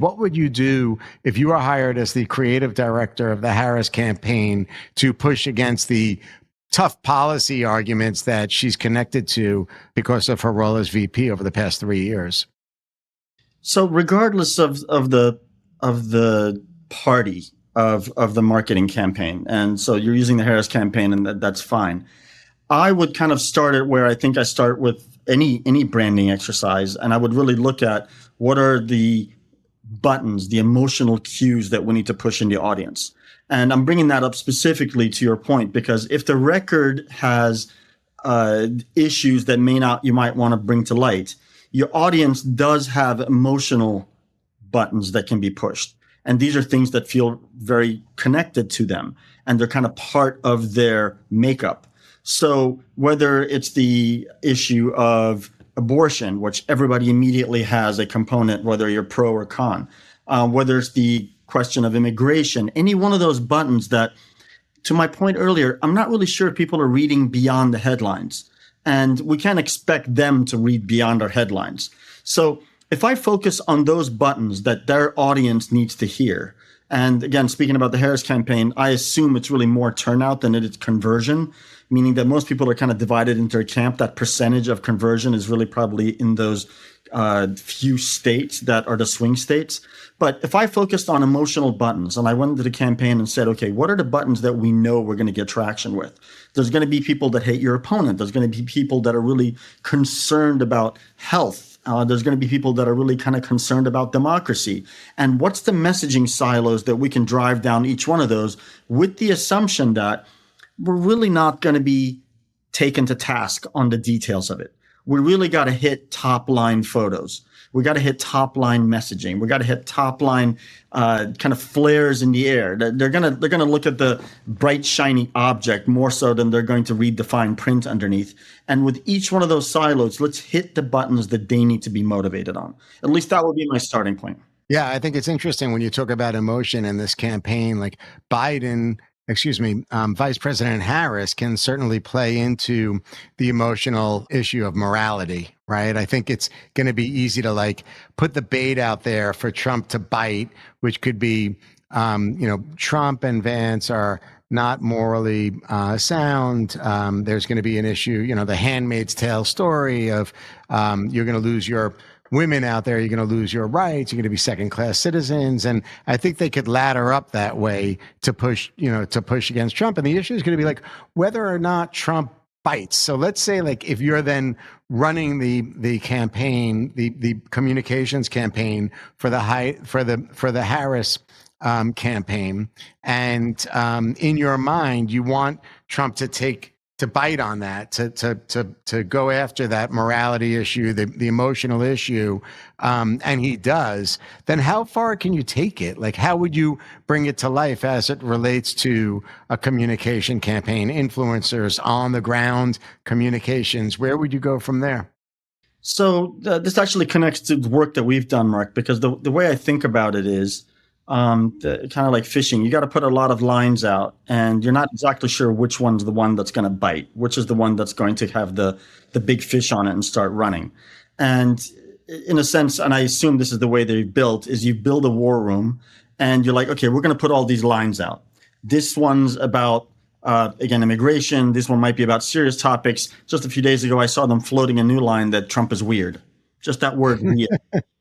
What would you do if you were hired as the creative director of the Harris campaign to push against the tough policy arguments that she's connected to because of her role as VP over the past 3 years? So regardless of the party of the marketing campaign, and so you're using the Harris campaign, and that's fine. I would kind of start it where I think I start with any branding exercise, and I would really look at what are the buttons, the emotional cues that we need to push in the audience. And I'm bringing that up specifically to your point, because if the record has issues that you might want to bring to light, your audience does have emotional buttons that can be pushed. And these are things that feel very connected to them, and they're kind of part of their makeup. So whether it's the issue of abortion, which everybody immediately has a component, whether you're pro or con, whether it's the question of immigration, any one of those buttons that, to my point earlier, I'm not really sure if people are reading beyond the headlines, and we can't expect them to read beyond our headlines. So if I focus on those buttons that their audience needs to hear, and again, speaking about the Harris campaign, I assume it's really more turnout than it is conversion, meaning that most people are kind of divided into a camp. That percentage of conversion is really probably in those few states that are the swing states. But if I focused on emotional buttons and I went into the campaign and said, okay, what are the buttons that we know we're going to get traction with? There's going to be people that hate your opponent. There's going to be people that are really concerned about health. There's going to be people that are really kind of concerned about democracy. And what's the messaging silos that we can drive down each one of those, with the assumption that we're really not going to be taken to task on the details of it. We really got to hit top line photos. We got to hit top line messaging. We got to hit top line kind of flares in the air. They're gonna look at the bright shiny object more so than they're going to read the fine print underneath. And with each one of those silos, let's hit the buttons that they need to be motivated on. At least that would be my starting point. Yeah, I think it's interesting when you talk about emotion in this campaign. Like Vice President Harris can certainly play into the emotional issue of morality, right? I think it's going to be easy to like put the bait out there for Trump to bite, which could be, Trump and Vance are not morally sound. There's going to be an issue, the Handmaid's Tale story of you're going to lose your women out there, you're going to lose your rights, you're going to be second-class citizens. And I think they could ladder up that way to push against Trump. And the issue is going to be like whether or not Trump bites. So let's say like if you're then running the campaign, the communications campaign for the Harris campaign, and in your mind you want Trump to bite on that, to go after that morality issue, the emotional issue, and he does, then how far can you take it? Like, how would you bring it to life as it relates to a communication campaign, influencers, on the ground communications? Where would you go from there? So this actually connects to the work that we've done, Marc, because the way I think about it is, kind of like fishing. You got to put a lot of lines out, and you're not exactly sure which one's the one that's going to bite, which is the one that's going to have the big fish on it and start running. And in a sense, and I assume this is the way they're built, is you build a war room and you're like, okay, we're going to put all these lines out. This one's about, again, immigration. This one might be about serious topics. Just a few days ago, I saw them floating a new line that Trump is weird. Just that word, weird.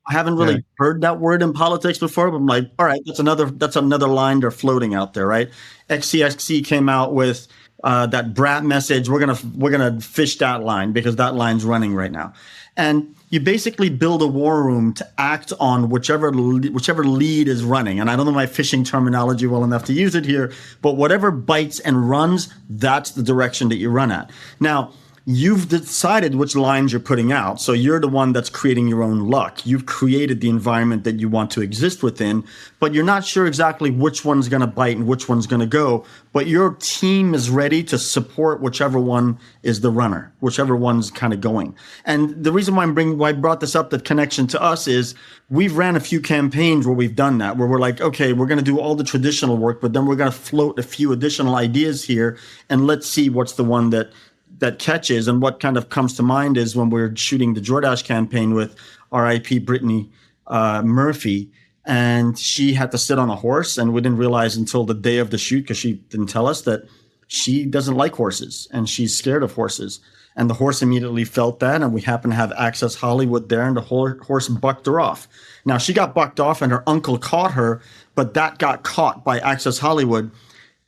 I haven't really heard that word in politics before, but I'm like, all right, that's another line they're floating out there, right? XCXC came out with that brat message. We're gonna fish that line because that line's running right now. And you basically build a war room to act on whichever lead is running. And I don't know my fishing terminology well enough to use it here, but whatever bites and runs, that's the direction that you run at. Now, you've decided which lines you're putting out. So you're the one that's creating your own luck. You've created the environment that you want to exist within, but you're not sure exactly which one's going to bite and which one's going to go. But your team is ready to support whichever one is the runner, whichever one's kind of going. And the reason why I brought this up, that connection to us, is we've ran a few campaigns where we've done that, where we're like, okay, we're going to do all the traditional work, but then we're going to float a few additional ideas here, and let's see what's the one that catches. And what kind of comes to mind is when we're shooting the Jordache campaign with RIP Brittany Murphy, and she had to sit on a horse, and we didn't realize until the day of the shoot, because she didn't tell us, that she doesn't like horses and she's scared of horses. And the horse immediately felt that, and we happened to have Access Hollywood there, and the horse bucked her off. Now, she got bucked off and her uncle caught her, but that got caught by Access Hollywood.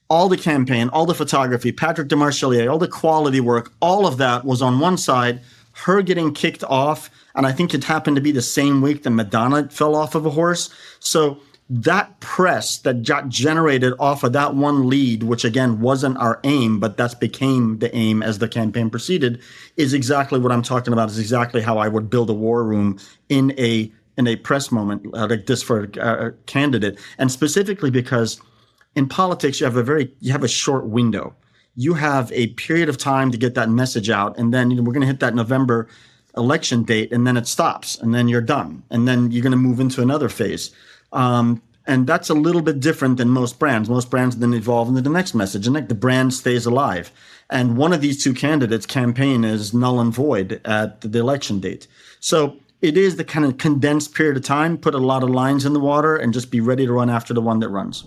All the campaign, all the photography, Patrick Demarchelier, all the quality work, all of that was on one side, her getting kicked off. And I think it happened to be the same week that Madonna fell off of a horse. So that press that got generated off of that one lead, which again wasn't our aim, but that became the aim as the campaign proceeded, is exactly what I'm talking about, is exactly how I would build a war room in a press moment like this for a candidate. And specifically because in politics, you have a short window. You have a period of time to get that message out, and then we're going to hit that November election date, and then it stops, and then you're done, and then you're going to move into another phase. And that's a little bit different than most brands. Most brands then evolve into the next message, and the brand stays alive. And one of these two candidates' campaign is null and void at the election date. So it is the kind of condensed period of time, put a lot of lines in the water, and just be ready to run after the one that runs.